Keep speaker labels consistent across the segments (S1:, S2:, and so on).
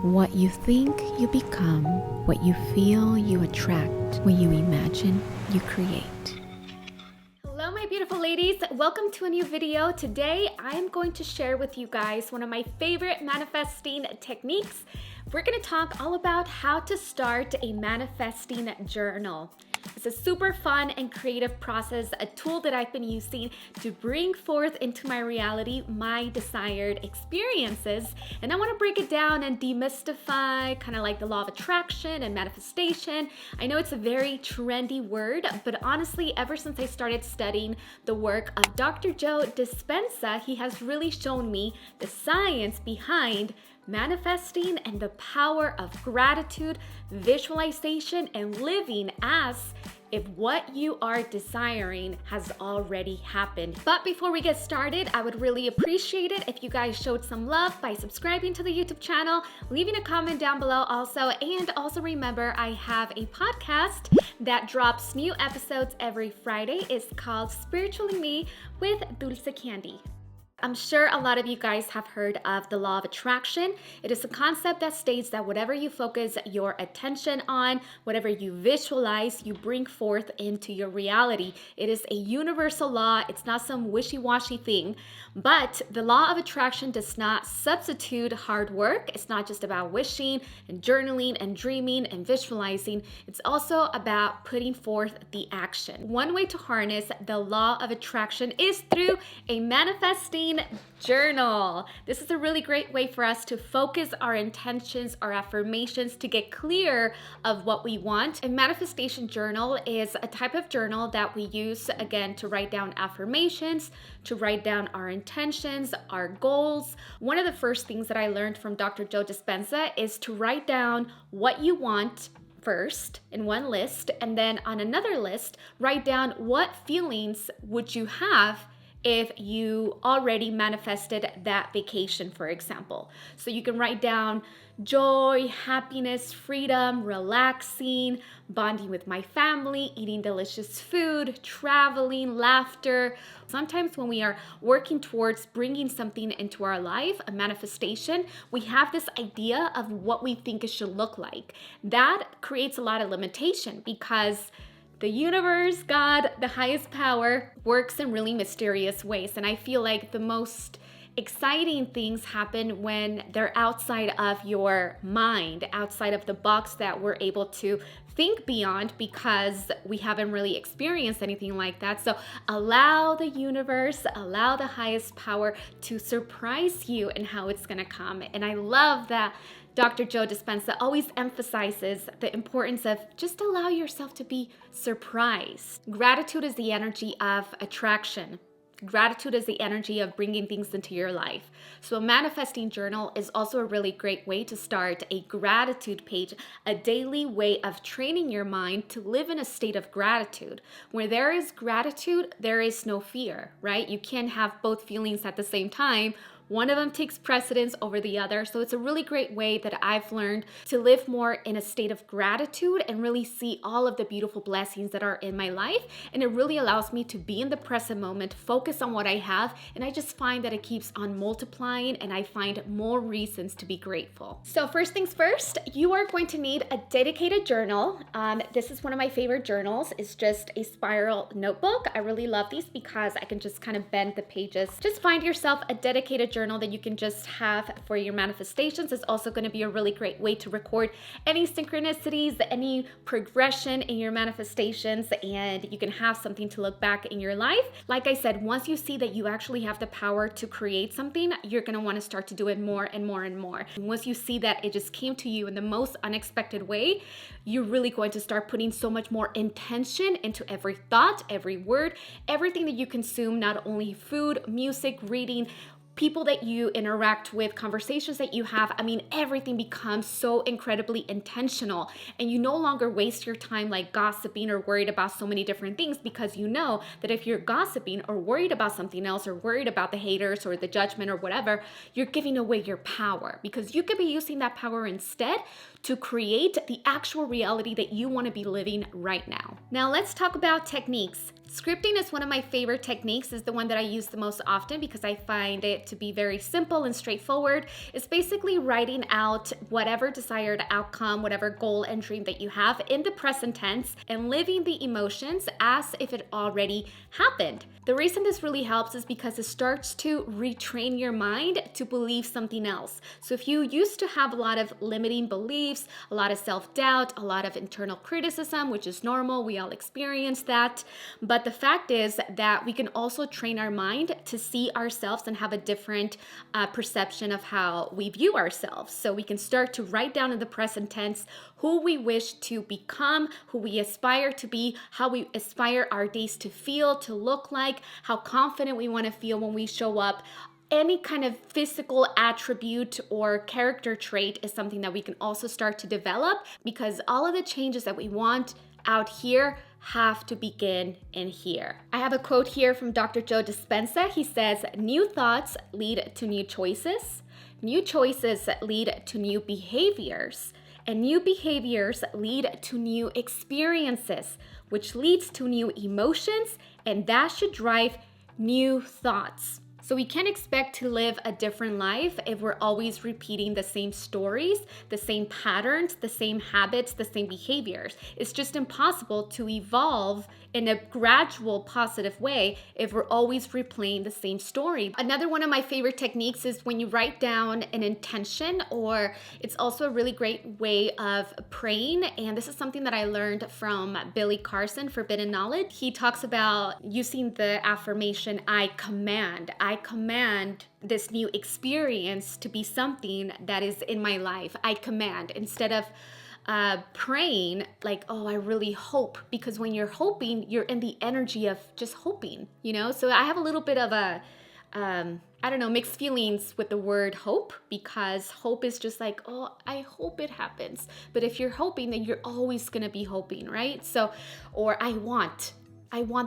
S1: What you think, you become. What you feel, you attract. What you imagine, you create.
S2: Hello, my beautiful ladies. Welcome to a new video. Today, I am going to share with you guys one of my favorite manifesting techniques. We're going to talk all about how to start a manifesting journal. It's a super fun and creative process, a tool that I've been using to bring forth into my reality my desired experiences. And I want to break it down and demystify kind of like the law of attraction and manifestation. I know it's a very trendy word, but honestly, ever since I started studying the work of Dr. Joe Dispenza, he has really shown me the science behind manifesting and the power of gratitude, visualization, and living as if what you are desiring has already happened. But before we get started, I would really appreciate it if you guys showed some love by subscribing to the YouTube channel, leaving a comment down below also, and also remember I have a podcast that drops new episodes every Friday. It's called Spiritually Me with Dulce Candy. I'm sure a lot of you guys have heard of the law of attraction. It is a concept that states that whatever you focus your attention on, whatever you visualize, you bring forth into your reality. It is a universal law. It's not some wishy-washy thing. But the law of attraction does not substitute hard work. It's not just about wishing and journaling and dreaming and visualizing. It's also about putting forth the action. One way to harness the law of attraction is through a manifesting journal. This is a really great way for us to focus our intentions, our affirmations, to get clear of what we want. A manifestation journal is a type of journal that we use, again, to write down affirmations, to write down our intentions, our goals. One of the first things that I learned from Dr. Joe Dispenza is to write down what you want first in one list, and then on another list, write down what feelings would you have if you already manifested that vacation, for example. So you can write down joy, happiness, freedom, relaxing, bonding with my family, eating delicious food, traveling, laughter. Sometimes when we are working towards bringing something into our life, a manifestation, we have this idea of what we think it should look like. That creates a lot of limitation because the universe, God, the highest power, works in really mysterious ways. And I feel like the most exciting things happen when they're outside of your mind, outside of the box that we're able to think beyond because we haven't really experienced anything like that. So allow the universe, allow the highest power to surprise you in how it's gonna come. And I love that Dr. Joe Dispenza always emphasizes the importance of just allow yourself to be surprised. Gratitude is the energy of attraction. Gratitude is the energy of bringing things into your life. So a manifesting journal is also a really great way to start a gratitude page, a daily way of training your mind to live in a state of gratitude. Where there is gratitude, there is no fear, right? You can't have both feelings at the same time. One of them takes precedence over the other. So it's a really great way that I've learned to live more in a state of gratitude and really see all of the beautiful blessings that are in my life. And it really allows me to be in the present moment, focus on what I have. And I just find that it keeps on multiplying and I find more reasons to be grateful. So first things first, you are going to need a dedicated journal. This is one of my favorite journals. It's just a spiral notebook. I really love these because I can just kind of bend the pages. Just find yourself a dedicated journal that you can just have for your manifestations. It's also going to be a really great way to record any synchronicities, any progression in your manifestations, and you can have something to look back in your life. Like I said, once you see that you actually have the power to create something, you're going to want to start to do it more and more and more. And once you see that it just came to you in the most unexpected way, you're really going to start putting so much more intention into every thought, every word, everything that you consume, not only food, music, reading, people that you interact with, conversations that you have. I mean, everything becomes so incredibly intentional and you no longer waste your time like gossiping or worried about so many different things, because you know that if you're gossiping or worried about something else or worried about the haters or the judgment or whatever, you're giving away your power, because you could be using that power instead to create the actual reality that you want to be living right now. Now let's talk about techniques. Scripting is one of my favorite techniques. It's the one that I use the most often because I find it it to be very simple and straightforward, is basically writing out whatever desired outcome, whatever goal and dream that you have in the present tense and living the emotions as if it already happened. The reason this really helps is because it starts to retrain your mind to believe something else. So if you used to have a lot of limiting beliefs, a lot of self-doubt, a lot of internal criticism, which is normal, we all experience that. But the fact is that we can also train our mind to see ourselves and have a different perception of how we view ourselves. So we can start to write down in the present tense who we wish to become, who we aspire to be, how we aspire our days to feel, to look like, how confident we want to feel when we show up. Any kind of physical attribute or character trait is something that we can also start to develop, because all of the changes that we want out here have to begin in here. I have a quote here from Dr. Joe Dispenza. He says, "New thoughts lead to new choices lead to new behaviors, and new behaviors lead to new experiences, which leads to new emotions, and that should drive new thoughts." So we can't expect to live a different life if we're always repeating the same stories, the same patterns, the same habits, the same behaviors. It's just impossible to evolve in a gradual, positive way if we're always replaying the same story. Another one of my favorite techniques is when you write down an intention, or it's also a really great way of praying. And this is something that I learned from Billy Carson, Forbidden Knowledge. He talks about using the affirmation, I command this new experience to be something that is in my life. I command, instead of praying like, oh, I really hope, because when you're hoping, you're in the energy of just hoping, So I have a little bit of a, mixed feelings with the word hope, because hope is just like, oh, I hope it happens. But if you're hoping, then you're always going to be hoping, right? So, or I want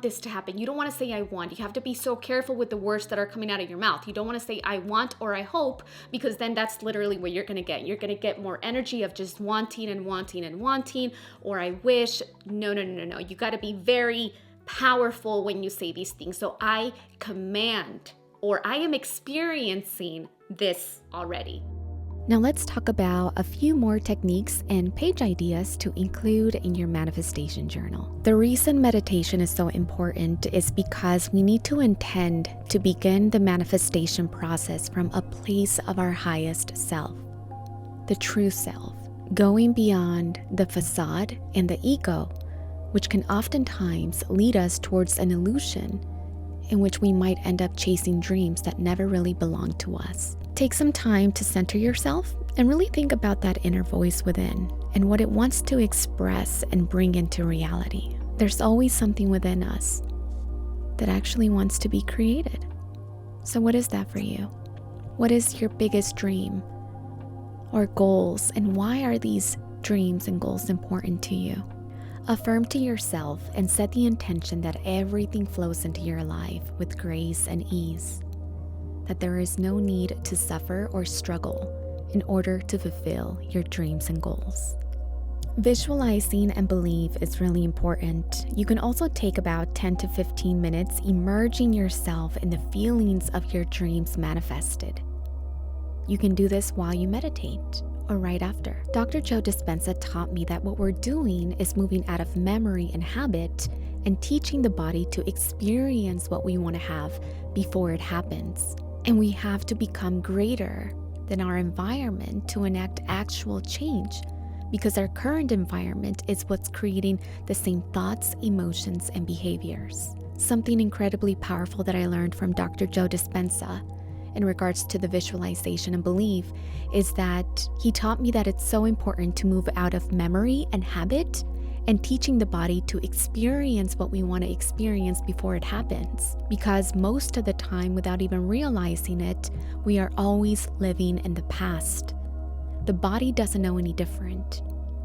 S2: this to happen. You don't want to say I want. You have to be so careful with the words that are coming out of your mouth. You don't want to say I want or I hope, because then that's literally what you're going to get. You're going to get more energy of just wanting and wanting and wanting, or I wish. No. You got to be very powerful when you say these things. So I command, or I am experiencing this already.
S1: Now let's talk about a few more techniques and page ideas to include in your manifestation journal. The reason meditation is so important is because we need to intend to begin the manifestation process from a place of our highest self, the true self, going beyond the facade and the ego, which can oftentimes lead us towards an illusion in which we might end up chasing dreams that never really belong to us. Take some time to center yourself and really think about that inner voice within and what it wants to express and bring into reality. There's always something within us that actually wants to be created. So what is that for you? What is your biggest dream or goals, and why are these dreams and goals important to you? Affirm to yourself and set the intention that everything flows into your life with grace and ease, that there is no need to suffer or struggle in order to fulfill your dreams and goals. Visualizing and belief is really important. You can also take about 10 to 15 minutes immersing yourself in the feelings of your dreams manifested. You can do this while you meditate or right after. Dr. Joe Dispenza taught me that what we're doing is moving out of memory and habit and teaching the body to experience what we want to have before it happens. And we have to become greater than our environment to enact actual change, because our current environment is what's creating the same thoughts, emotions, and behaviors. Something incredibly powerful that I learned from Dr. Joe Dispenza in regards to the visualization and belief is that he taught me that it's so important to move out of memory and habit and teaching the body to experience what we want to experience before it happens. Because most of the time, without even realizing it, we are always living in the past. The body doesn't know any different,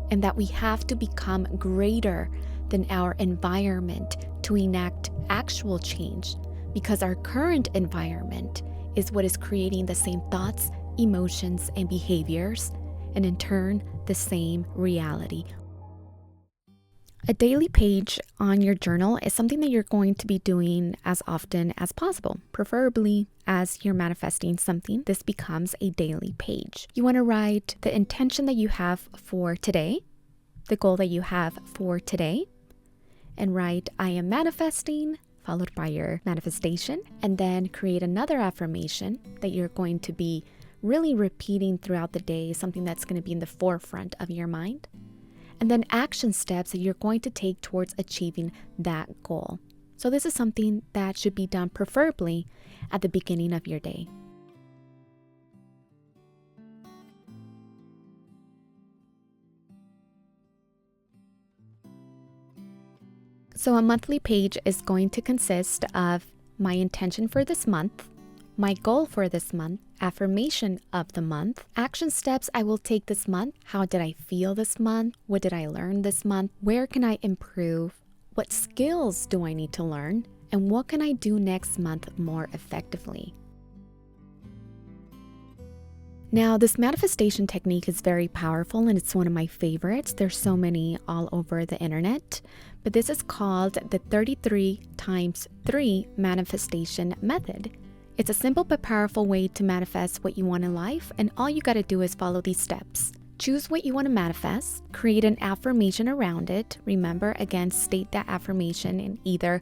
S1: and that we have to become greater than our environment to enact actual change, because our current environment is what is creating the same thoughts, emotions, and behaviors, and in turn, the same reality. A daily page on your journal is something that you're going to be doing as often as possible. Preferably, as you're manifesting something, this becomes a daily page. You want to write the intention that you have for today, the goal that you have for today, and write, I am manifesting, followed by your manifestation, and then create another affirmation that you're going to be really repeating throughout the day, something that's going to be in the forefront of your mind. And then action steps that you're going to take towards achieving that goal. So this is something that should be done preferably at the beginning of your day. So a monthly page is going to consist of my intention for this month, my goal for this month, affirmation of the month, action steps I will take this month, how did I feel this month, what did I learn this month, where can I improve, what skills do I need to learn, and what can I do next month more effectively. Now, this manifestation technique is very powerful and it's one of my favorites. There's so many all over the internet, but this is called the 33 times 3 manifestation method. It's a simple but powerful way to manifest what you want in life, and all you gotta do is follow these steps. Choose what you want to manifest, create an affirmation around it. Remember, again, state that affirmation in either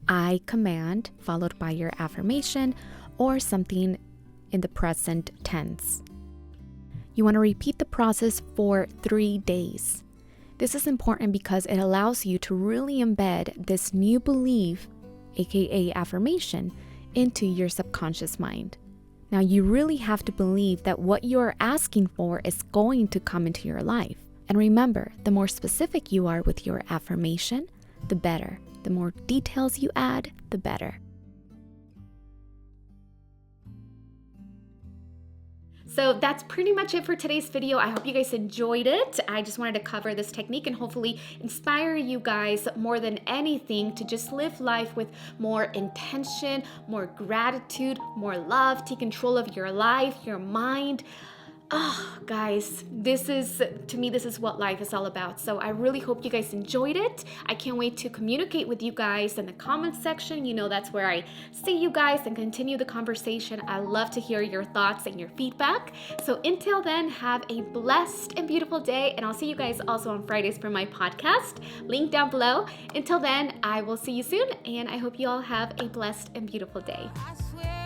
S1: I command, followed by your affirmation, or something in the present tense. You want to repeat the process for 3 days. This is important because it allows you to really embed this new belief, aka affirmation, into your subconscious mind. Now, you really have to believe that what you're asking for is going to come into your life. And remember, the more specific you are with your affirmation, the better. The more details you add, the better.
S2: So that's pretty much it for today's video. I hope you guys enjoyed it. I just wanted to cover this technique and hopefully inspire you guys more than anything to just live life with more intention, more gratitude, more love, take control of your life, your mind. Oh, guys, to me, this is what life is all about. So I really hope you guys enjoyed it. I can't wait to communicate with you guys in the comments section. You know, that's where I see you guys and continue the conversation. I love to hear your thoughts and your feedback. So until then, have a blessed and beautiful day. And I'll see you guys also on Fridays for my podcast. Link down below. Until then, I will see you soon. And I hope you all have a blessed and beautiful day.
S3: I swear